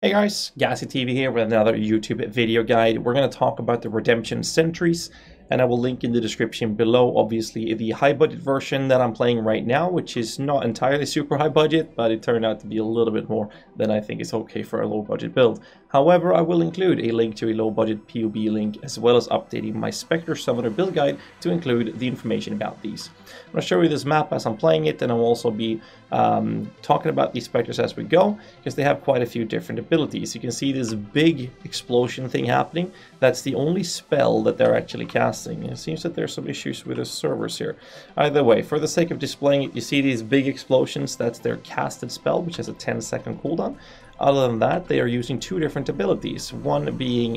Hey guys, GhazzyTV here with another YouTube video guide. We're going to talk about the Redemption Sentries, and I will link in the description below, obviously, the high budget version that I'm playing right now, which is not entirely super high budget, but it turned out to be a little bit more than I think is okay for a low budget build. However, I will include a link to a low budget POB link, as well as updating my Spectre Summoner build guide to include the information about these. I'm going to show you this map as I'm playing it, and I'll also be talking about these Spectres as we go, because they have quite a few different abilities. You can see this big explosion thing happening. That's the only spell that they're actually casting. It seems that there's some issues with the servers here. Either way, for the sake of displaying it, you see these big explosions. That's their casted spell, which has a 10-second cooldown. Other than that, they are using two different abilities. One being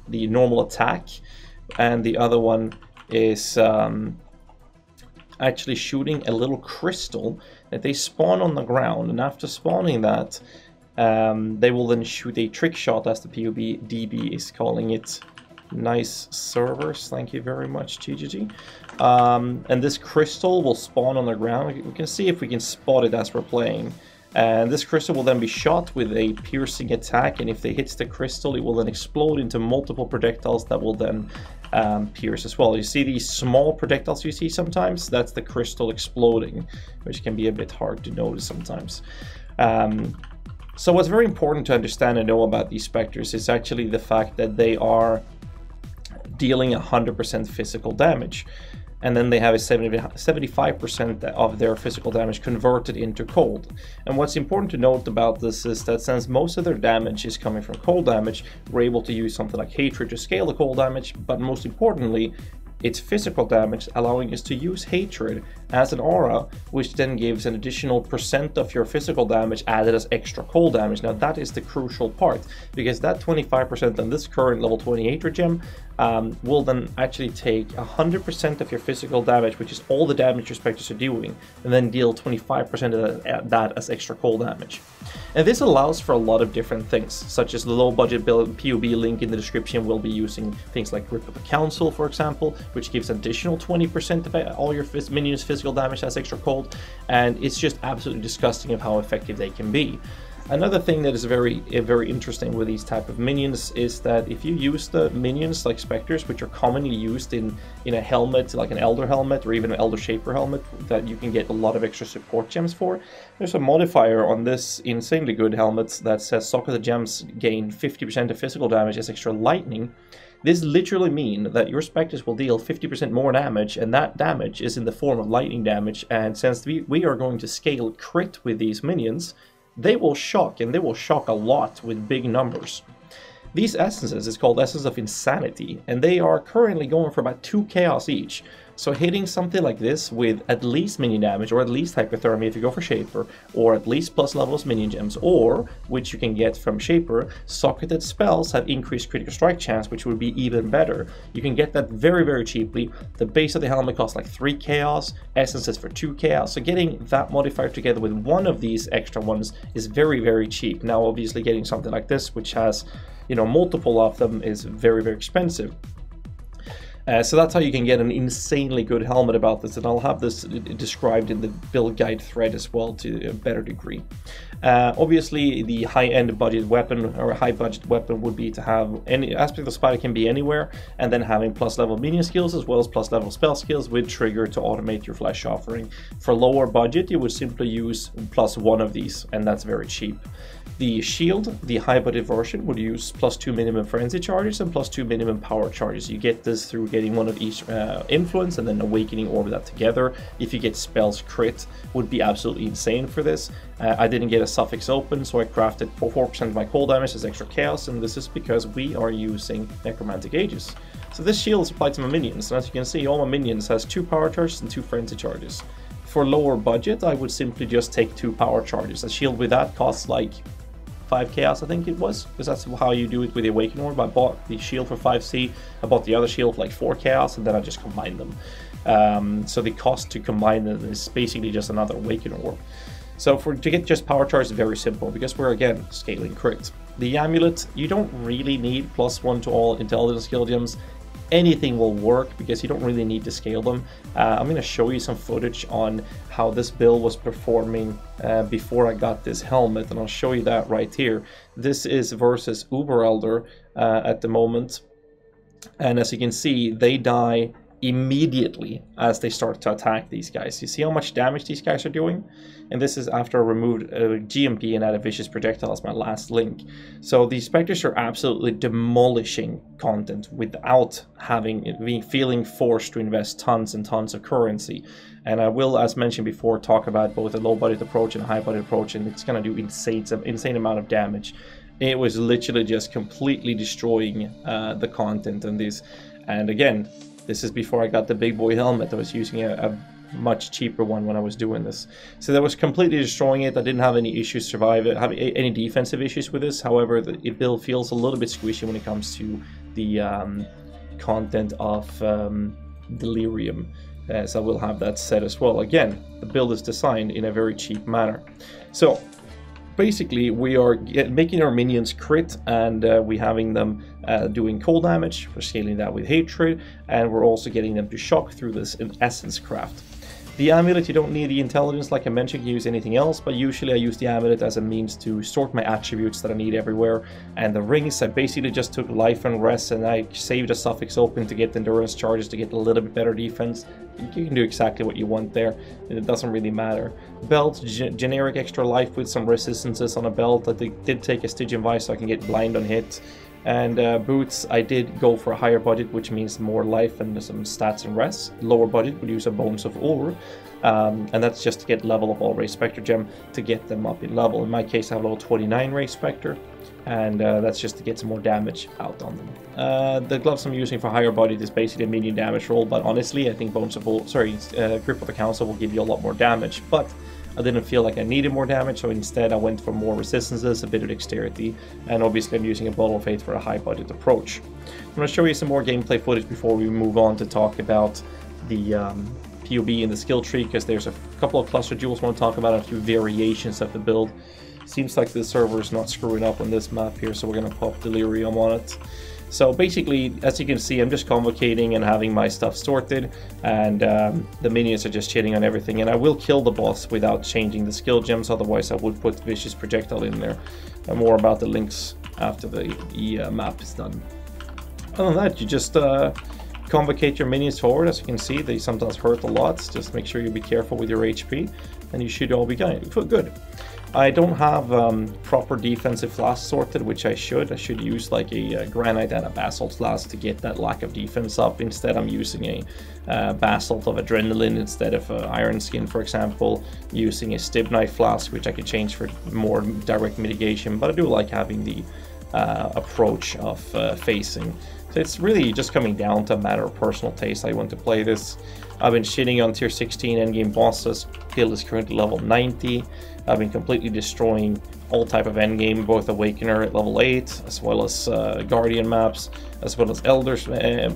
the normal attack, and the other one is actually shooting a little crystal that they spawn on the ground, and after spawning that, they will then shoot a trick shot, as the POB DB is calling it. Nice servers, thank you very much, GHAZZY. And this crystal will spawn on the ground. We can see if we can spot it as we're playing. And this crystal will then be shot with a piercing attack, and if they hit the crystal, it will then explode into multiple projectiles that will then pierce as well. You see these small projectiles you see sometimes? That's the crystal exploding, which can be a bit hard to notice sometimes. So what's very important to understand and know about these Spectres is actually the fact that they are dealing 100% physical damage. And then they have a 75% of their physical damage converted into cold. And what's important to note about this is that since most of their damage is coming from cold damage, we're able to use something like Hatred to scale the cold damage, but most importantly, it's physical damage, allowing us to use Hatred as an aura, which then gives an additional % of your physical damage added as extra cold damage. Now that is the crucial part, because that 25% on this current level 20 Hatred gem will then actually take 100% of your physical damage, which is all the damage your Spectres are doing, and then deal 25% of that as extra cold damage. And this allows for a lot of different things, such as the low budget build POB link in the description will be using things like Grip of the Council, for example, which gives additional 20% of all your minions' physical damage as extra cold, and it's just absolutely disgusting of how effective they can be. Another thing that is very interesting with these type of minions is that if you use the minions like Spectres, which are commonly used in a helmet, like an Elder helmet or even an Elder Shaper helmet, that you can get a lot of extra support gems for, there's a modifier on this insanely good helmet that says Socket the Gems gain 50% of physical damage as extra lightning. This literally means that your Spectres will deal 50% more damage, and that damage is in the form of lightning damage. And since we are going to scale crit with these minions, they will shock, and they will shock a lot with big numbers. These essences is called Essence of Insanity, and they are currently going for about 2 chaos each. So hitting something like this with at least minion damage, or at least hypothermia if you go for Shaper, or at least plus levels minion gems, or, which you can get from Shaper, socketed spells have increased critical strike chance, which would be even better. You can get that very cheaply. The base of the helmet costs like 3 chaos, essences for 2 chaos, so getting that modifier together with one of these extra ones is very cheap. Now obviously getting something like this, which has, you know, multiple of them, is very expensive. So that's how you can get an insanely good helmet about this, and I'll have this described in the build guide thread as well to a better degree. Obviously, the high-end budget weapon, or a high-budget weapon, would be to have any aspect of spider can be anywhere, and then having plus-level minion skills as well as plus-level spell skills with trigger to automate your flesh offering. For lower budget, you would simply use +1 of these, and that's very cheap. The shield, the high budget version, would use +2 minimum frenzy charges and +2 minimum power charges. You get this through getting one of each influence and then awakening orb that together. If you get spells crit, would be absolutely insane for this. I didn't get a suffix open, so I crafted 4% of my cold damage as extra chaos, and this is because we are using necromantic ages. So this shield is applied to my minions, and as you can see, all my minions has 2 power charges and 2 frenzy charges. For lower budget, I would simply just take 2 power charges. A shield with that costs like 5 chaos, I think it was, because that's how you do it with the Awakening Orb. I bought the shield for 5C, I bought the other shield for like 4 chaos, and then I just combined them. So the cost to combine them is basically just another Awakening Orb. So to get just power charge is very simple, because we're again scaling crit. The amulet, you don't really need +1 to all intelligence skill gems. anything will work because you don't really need to scale them. I'm going to show you some footage on how this build was performing before I got this helmet, and I'll show you that right here. This is versus Uber Elder at the moment, and as you can see, they die immediately as they start to attack these guys. You see how much damage these guys are doing? And this is after I removed GMP and added Vicious Projectile as my last link. So these Spectres are absolutely demolishing content without feeling forced to invest tons and tons of currency. And I will, as mentioned before, talk about both a low-budget approach and a high-budget approach, and it's going to do insane amount of damage. It was literally just completely destroying the content in this. And again, this is before I got the big boy helmet. I was using a much cheaper one when I was doing this. So that was completely destroying it. I didn't have any issues have any defensive issues with this. However, the build feels a little bit squishy when it comes to the content of Delirium. So I will have that set as well. Again, the build is designed in a very cheap manner. So basically, we are making our minions crit, and we're having them doing cold damage. We're scaling that with hatred, and we're also getting them to shock through this in essence craft. The amulet, you don't need the intelligence like I mentioned, you can use anything else, but usually I use the amulet as a means to sort my attributes that I need everywhere. And the rings, I basically just took life and rest, and I saved a suffix open to get endurance charges to get a little bit better defense. You can do exactly what you want there, and it doesn't really matter. Belt, generic extra life with some resistances on a belt. I did take a Stygian Vice so I can get blind on hit. And boots, I did go for a higher budget, which means more life and some stats and rest. Lower budget would use a Bones of Ur, and that's just to get level up all Race Spectre gem to get them up in level. In my case, I have level 29 Race Spectre, and that's just to get some more damage out on them. The gloves I'm using for higher budget is basically a medium damage roll, but honestly, I think Grip of the Council will give you a lot more damage, but I didn't feel like I needed more damage, so instead I went for more resistances, a bit of dexterity, and obviously I'm using a Bottle of Faith for a high budget approach. I'm going to show you some more gameplay footage before we move on to talk about the POB and the skill tree, because there's a couple of cluster jewels I want to talk about, a few variations of the build. Seems like the server is not screwing up on this map here, so we're going to pop Delirium on it. So basically, as you can see, I'm just convocating and having my stuff sorted, and the minions are just chilling on everything. And I will kill the boss without changing the skill gems, otherwise I would put Vicious Projectile in there. And more about the links after the map is done. Other than that, you just convocate your minions forward. As you can see, they sometimes hurt a lot. Just make sure you be careful with your HP, and you should all be good. I don't have proper defensive flasks sorted, which I should. I should use like a Granite and a Basalt flask to get that lack of defense up. Instead, I'm using a Basalt of Adrenaline instead of Iron Skin, for example. Using a Stibnite flask, which I could change for more direct mitigation. But I do like having the approach of facing. So it's really just coming down to a matter of personal taste. I want to play this. I've been shitting on tier 16 endgame bosses. Guild is currently level 90. I've been completely destroying all type of endgame, both Awakener at level 8, as well as Guardian maps, as well as Elders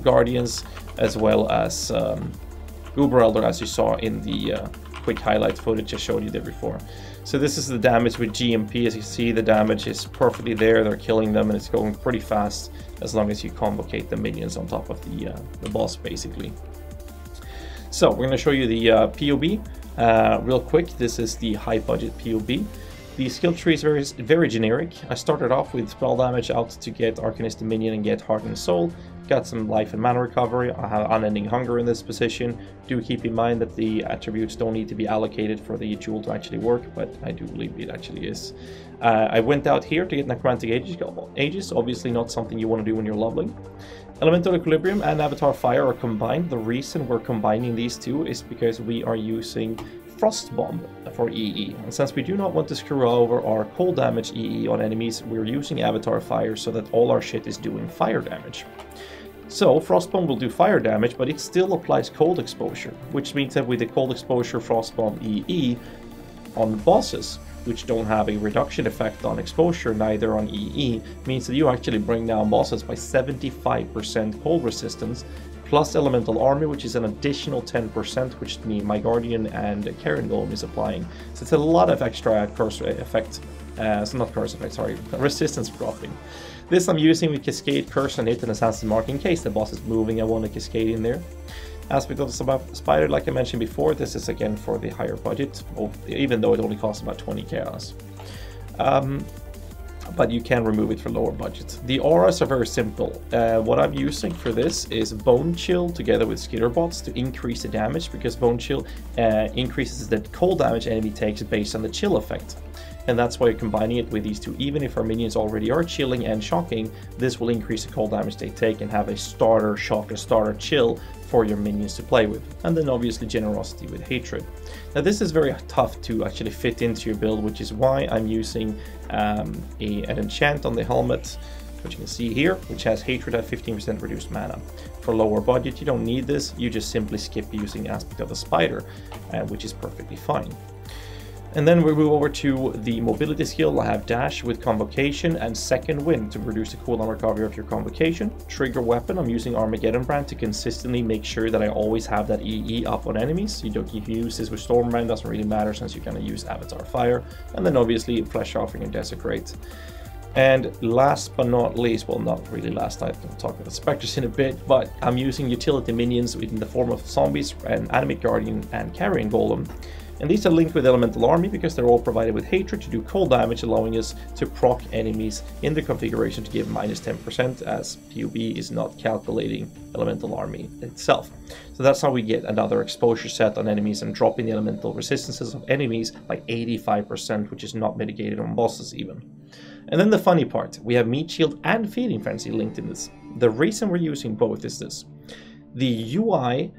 Guardians, as well as Uber Elder, as you saw in the quick highlight footage I showed you there before. So this is the damage with GMP. As you see, the damage is perfectly there. They're killing them, and it's going pretty fast as long as you convocate the minions on top of the boss, basically. So we're going to show you the POB real quick. This is the high budget POB. The skill tree is very generic. I started off with spell damage out to get Arcanist Minion and get Heart and Soul. Got some life and mana recovery. I have Unending Hunger in this position. Do keep in mind that the attributes don't need to be allocated for the jewel to actually work, but I do believe it actually is. I went out here to get Necromantic Aegis, obviously not something you want to do when you're leveling. Elemental Equilibrium and Avatar Fire are combined. The reason we're combining these two is because we are using Frost Bomb for EE. And since we do not want to screw over our cold damage EE on enemies, we're using Avatar Fire so that all our shit is doing fire damage. So Frost Bomb will do fire damage, but it still applies cold exposure, which means that with the cold exposure Frost Bomb EE on bosses, which don't have a reduction effect on exposure, neither on EE, means that you actually bring down bosses by 75% cold resistance, plus Elemental Army, which is an additional 10%, which my Guardian and Karen Golem is applying. So it's a lot of extra curse effect so not curse effect, sorry, resistance dropping. This I'm using with Cascade, Curse, and Hit, and Assassin Mark in case the boss is moving. I want a Cascade in there. Aspect of the Spider, like I mentioned before, this is again for the higher budget, even though it only costs about 20 chaos. But you can remove it for lower budget. The auras are very simple. What I'm using for this is Bone Chill together with Skitterbots to increase the damage, because Bone Chill increases the cold damage enemy takes based on the chill effect. And that's why you're combining it with these two. Even if our minions already are chilling and shocking, this will increase the cold damage they take and have a starter shock, a starter chill for your minions to play with. And then obviously Generosity with Hatred. Now this is very tough to actually fit into your build, which is why I'm using an enchant on the helmet, which you can see here, which has Hatred at 15% reduced mana. For lower budget, you don't need this, you just simply skip using Aspect of the Spider, which is perfectly fine. And then we move over to the mobility skill. I have Dash with Convocation and Second Wind to reduce the cooldown recovery of your Convocation. Trigger weapon, I'm using Armageddon Brand to consistently make sure that I always have that EE up on enemies. You don't use this with Stormbrand, doesn't really matter since you're going to use Avatar Fire. And then obviously Flesh Offering and Desecrate. And last but not least, well, not really last, I can talk about the Spectres in a bit, but I'm using utility minions in the form of Zombies, and Animic Guardian, and Carrion Golem. And these are linked with Elemental Army because they're all provided with Hatred to do cold damage, allowing us to proc enemies in the configuration to give minus 10%, as PoB is not calculating Elemental Army itself. So that's how we get another exposure set on enemies and dropping the elemental resistances of enemies by 85%, which is not mitigated on bosses even. And then the funny part, we have Meat Shield and Feeding Frenzy linked in this. The reason we're using both is this. The UI,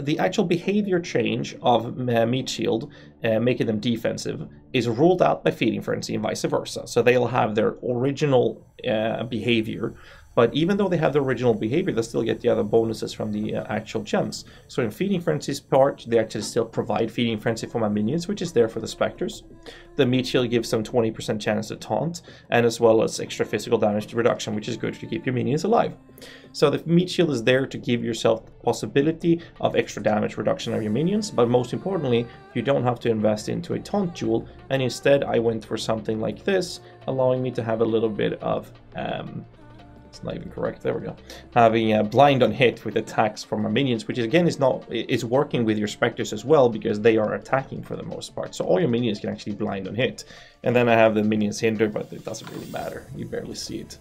the actual behavior change of Meat Shield, making them defensive, is ruled out by Feeding Frenzy and vice versa. So they'll have their original behavior, but even though they have the original behavior, they still get the other bonuses from the actual gems. So in Feeding Frenzy's part, they actually still provide Feeding Frenzy for my minions, which is there for the Spectres. The Meat Shield gives them 20% chance to taunt, and as well as extra physical damage reduction, which is good to keep your minions alive. So the Meat Shield is there to give yourself the possibility of extra damage reduction of your minions, but most importantly, you don't have to invest into a taunt jewel, and instead I went for something like this, allowing me to have a little bit of it's not even correct, there we go, having a blind on hit with attacks from my minions, which again is working with your Spectres as well, because they are attacking for the most part, so all your minions can actually blind on hit. And then I have the minions hinder, but it doesn't really matter, you barely see it.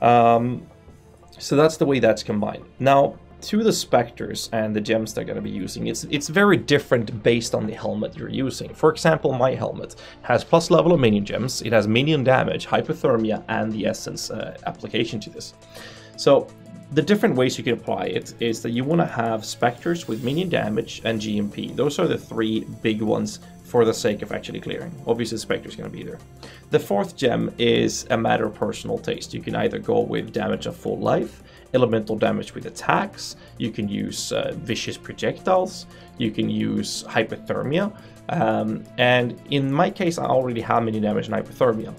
So that's the way that's combined. Now to the Spectres and the gems they're going to be using, it's very different based on the helmet you're using. For example, my helmet has plus level of minion gems, it has minion damage, hypothermia, and the essence application to this. So the different ways you can apply it is that you want to have Spectres with minion damage and GMP. Those are the three big ones for the sake of actually clearing. Obviously Spectre is going to be there. The fourth gem is a matter of personal taste. You can either go with damage of full life, elemental damage with attacks, you can use vicious projectiles, you can use hypothermia, and in my case I already have minion damage and hypothermia.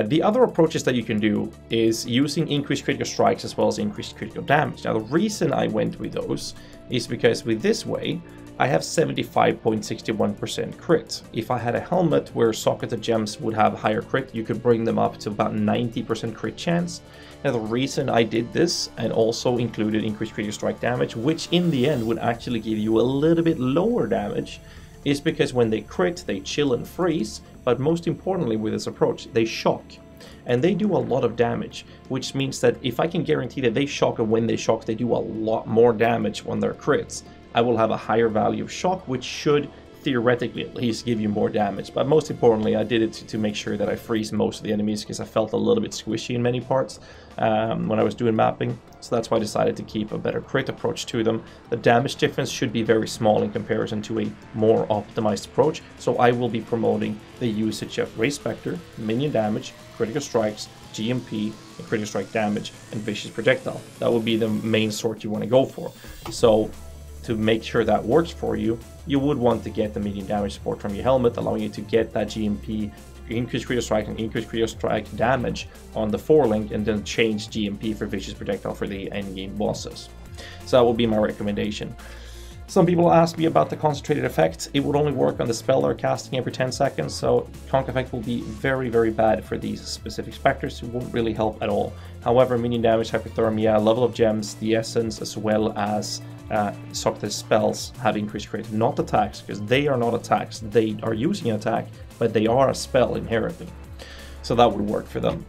The other approaches that you can do is using increased critical strikes as well as increased critical damage. Now the reason I went with those is because with this way I have 75.61% crit. If I had a helmet where socketed gems would have higher crit, you could bring them up to about 90% crit chance. Now the reason I did this and also included increased critical strike damage, which in the end would actually give you a little bit lower damage, is because when they crit, they chill and freeze, but most importantly with this approach, they shock. And they do a lot of damage, which means that if I can guarantee that they shock, and when they shock they do a lot more damage when they're crits, I will have a higher value of shock, which should theoretically at least give you more damage. But most importantly, I did it to make sure that I freeze most of the enemies, because I felt a little bit squishy in many parts when I was doing mapping. So that's why I decided to keep a better crit approach to them. The damage difference should be very small in comparison to a more optimized approach. So I will be promoting the usage of Raise Spectre, minion damage, critical strikes, GMP, and critical strike damage, and vicious projectile. That would be the main sort you want to go for. So to make sure that works for you, you would want to get the medium damage support from your helmet, allowing you to get that GMP, increased critical strike and increased critical strike damage on the forelink, and then change GMP for vicious projectile for the endgame bosses. So that would be my recommendation. Some people ask me about the concentrated effect. It would only work on the spell they're casting every 10 seconds, so conc effect will be very, very bad for these specific specters. It won't really help at all. However, minion damage, hypothermia, level of gems, the essence, as well as Socrates spells have increased crit, not attacks, because they are not attacks. They are using an attack, but they are a spell inherently. So that would work for them.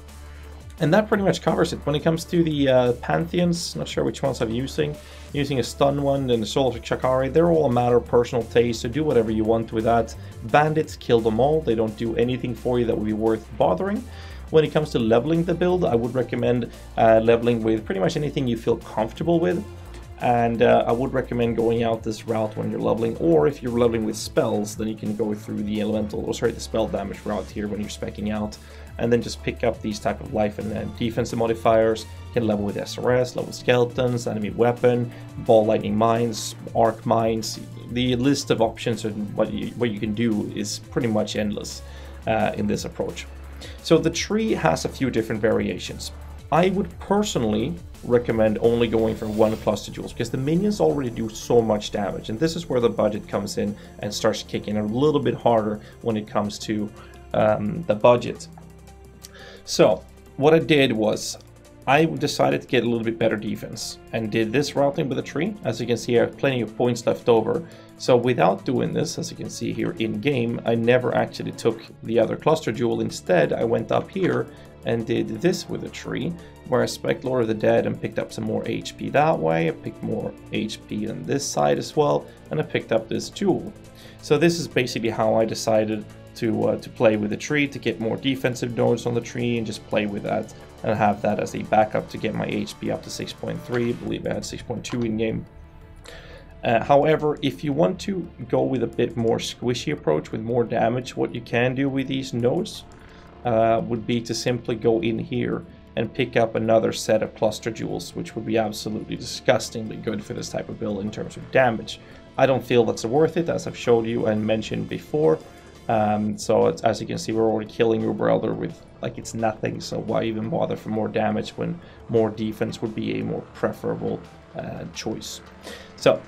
And that pretty much covers it. When it comes to the Pantheons, not sure which ones I'm using a stun one and the Soul of Chakari, they're all a matter of personal taste, so do whatever you want with that. Bandits, kill them all. They don't do anything for you that would be worth bothering. When it comes to leveling the build, I would recommend leveling with pretty much anything you feel comfortable with. And I would recommend going out this route when you're leveling, or if you're leveling with spells, then you can go through the the spell damage route here when you're speccing out, and then just pick up these type of life and defensive modifiers. You can level with SRS, level skeletons, enemy weapon, ball lightning mines, arc mines. The list of options and what you can do is pretty much endless in this approach. So the tree has a few different variations. I would personally recommend only going for one cluster jewels, because the minions already do so much damage, and this is where the budget comes in and starts kicking a little bit harder when it comes to the budget. So what I did was I decided to get a little bit better defense and did this routing with a tree. As you can see, I have plenty of points left over. So without doing this, as you can see here in game, I never actually took the other cluster jewel. Instead, I went up here and did this with a tree, where I spec Lord of the Dead and picked up some more HP that way. I picked more HP on this side as well, and I picked up this jewel. So this is basically how I decided to play with the tree, to get more defensive nodes on the tree and just play with that and have that as a backup to get my HP up to 6.3. I believe I had 6.2 in game. However, if you want to go with a bit more squishy approach with more damage, what you can do with these nodes would be to simply go in here and pick up another set of cluster jewels, which would be absolutely disgustingly good for this type of build in terms of damage. I don't feel that's worth it, as I've showed you and mentioned before. So as you can see, we're already killing Uber Elder with like it's nothing, so why even bother for more damage when more defense would be a more preferable choice. So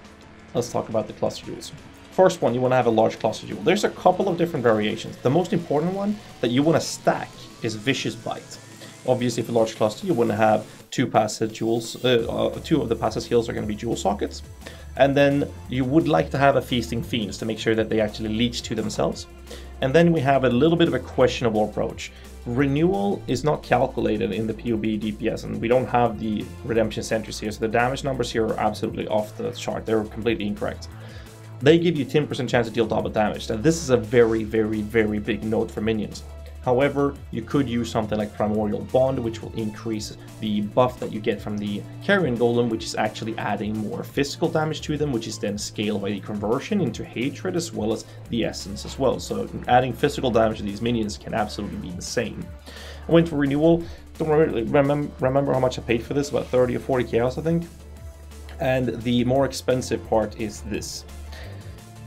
let's talk about the cluster jewels. First one, you want to have a large cluster jewel. There's a couple of different variations. The most important one that you want to stack is Vicious Bite. Obviously, for large cluster, you want to have two passive jewels. Two of the passive skills are going to be jewel sockets. And then you would like to have a Feasting Fiends to make sure that they actually leech to themselves. And then we have a little bit of a questionable approach. Renewal is not calculated in the POB DPS, and we don't have the Redemption Sentries here, so the damage numbers here are absolutely off the chart. They're completely incorrect. They give you 10% chance to deal double damage. Now this is a very, very, very big node for minions. However, you could use something like Primordial Bond, which will increase the buff that you get from the Carrion Golem, which is actually adding more physical damage to them, which is then scaled by the conversion into hatred as well as the essence as well. So adding physical damage to these minions can absolutely be insane. I went for Renewal. Don't really remember how much I paid for this, about 30 or 40 chaos, I think. And the more expensive part is this.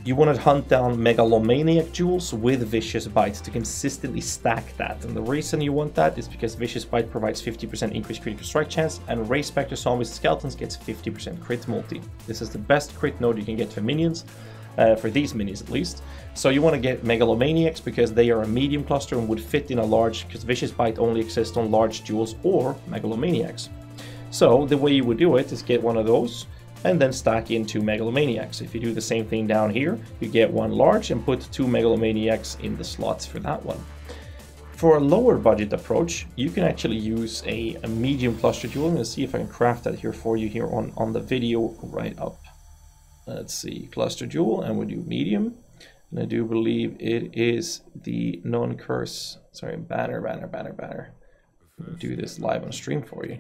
You want to hunt down Megalomaniac jewels with Vicious Bite to consistently stack that. And the reason you want that is because Vicious Bite provides 50% increased critical strike chance, and Ray Spectre Zombies and Skeletons gets 50% crit multi. This is the best crit node you can get for minions, for these minions at least. So you want to get Megalomaniacs because they are a medium cluster and would fit in a large, because Vicious Bite only exists on large jewels or Megalomaniacs. So the way you would do it is get one of those, and then stack into Megalomaniacs. If you do the same thing down here, you get one large and put two Megalomaniacs in the slots for that one. For a lower budget approach, you can actually use a medium cluster jewel. I'm going to see if I can craft that here for you here on the video right up. Let's see, cluster jewel, and we do medium. And I do believe it is the non-curse, sorry, banner. Do this live on stream for you.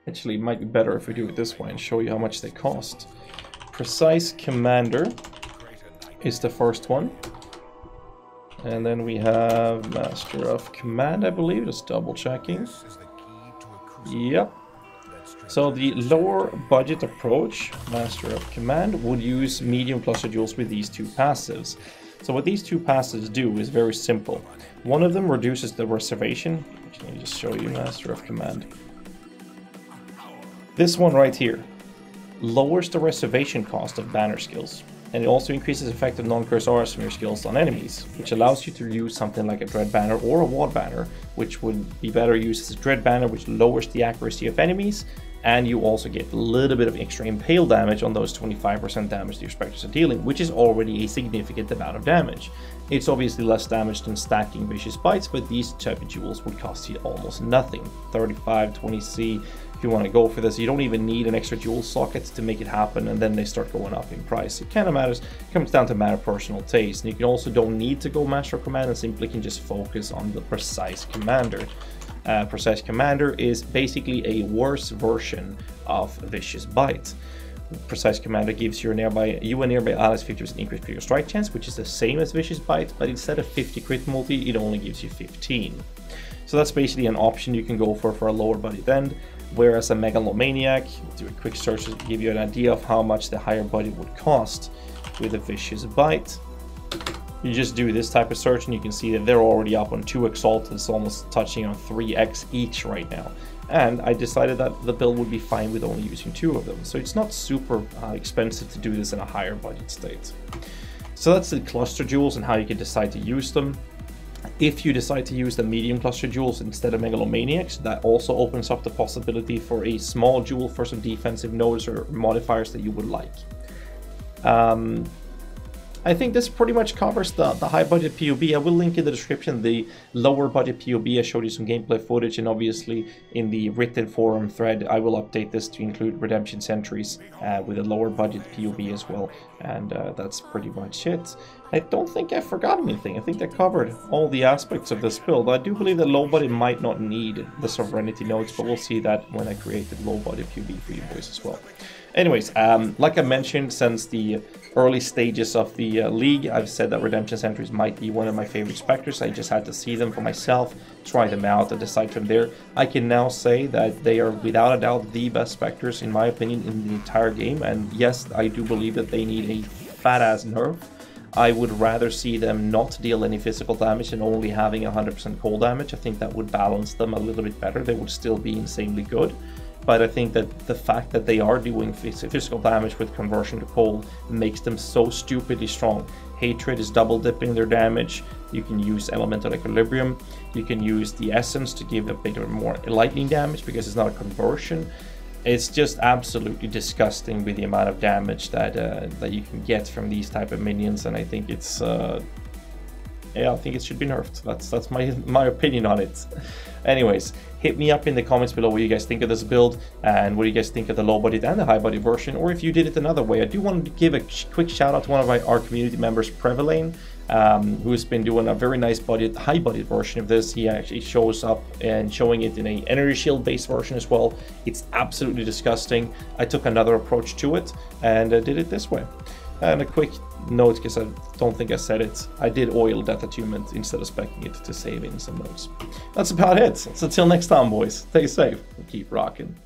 Actually, it might be better if we do it this way and show you how much they cost. Precise Commander is the first one. And then we have Master of Command, I believe, just double checking. Yep. So the lower budget approach, Master of Command, would use medium cluster jewels with these two passives. So what these two passives do is very simple. One of them reduces the reservation. Let me just show you Master of Command. This one right here lowers the reservation cost of banner skills, and it also increases effective non-curse auras from your skills on enemies, which allows you to use something like a Dread Banner or a Ward Banner, which would be better used as a Dread Banner, which lowers the accuracy of enemies, and you also get a little bit of extra impale damage on those 25% damage your Spectres are dealing, which is already a significant amount of damage. It's obviously less damage than stacking Vicious Bites, but these type of jewels would cost you almost nothing. 35, 20C, if you want to go for this. You don't even need an extra jewel socket to make it happen, and then they start going up in price. It kind of matters, it comes down to matter of personal taste, and you can also don't need to go Master of Command and simply can just focus on the Precise Commander. Precise Commander is basically a worse version of Vicious Bite. Precise Commander gives you and nearby allies 50% increased critical strike chance, which is the same as Vicious Bite, but instead of 50 crit multi, it only gives you 15. So that's basically an option you can go for a lower budget end, whereas a Megalomaniac, do a quick search to give you an idea of how much the higher budget would cost with a Vicious Bite. You just do this type of search and you can see that they're already up on 2 Exalteds, almost touching on 3x each right now. And I decided that the build would be fine with only using 2 of them, so it's not super expensive to do this in a higher budget state. So that's the cluster jewels and how you can decide to use them. If you decide to use the medium cluster jewels instead of Megalomaniacs, that also opens up the possibility for a small jewel for some defensive nodes or modifiers that you would like. I think this pretty much covers the high budget POB. I will link in the description the lower budget POB. I showed you some gameplay footage, and obviously in the written forum thread I will update this to include Redemption Sentries with a lower budget POB as well. And that's pretty much it. I don't think I forgot anything. I think I covered all the aspects of this build. I do believe that low budget might not need the Sovereignty nodes, but we'll see that when I create the low budget POB for you boys as well. Anyways, like I mentioned, since the early stages of the league, I've said that Redemption Sentries might be one of my favorite Spectres. I just had to see them for myself, try them out, and decide from there. I can now say that they are without a doubt the best Spectres, in my opinion, in the entire game. And yes, I do believe that they need a fat-ass nerf. I would rather see them not deal any physical damage and only having 100% cold damage. I think that would balance them a little bit better. They would still be insanely good. But I think that the fact that they are doing physical damage with conversion to cold makes them so stupidly strong. Hatred is double dipping their damage. You can use Elemental Equilibrium. You can use the Essence to give a bit more lightning damage because it's not a conversion. It's just absolutely disgusting with the amount of damage that that you can get from these type of minions, and I think it's yeah, I think it should be nerfed. That's my opinion on it. Anyways, hit me up in the comments below what you guys think of this build and what do you guys think of the low budget and the high budget version, or if you did it another way. I do want to give a quick shout out to one of our community members, Prevalane, who's been doing a very nice high budget version of this. He actually shows up and showing it in a energy shield based version as well. It's absolutely disgusting. I took another approach to it and did it this way. And a quick note, because I don't think I said it, I did oil Death Attunement instead of specking it to save in some notes. That's about it. So until next time, boys, stay safe and keep rocking.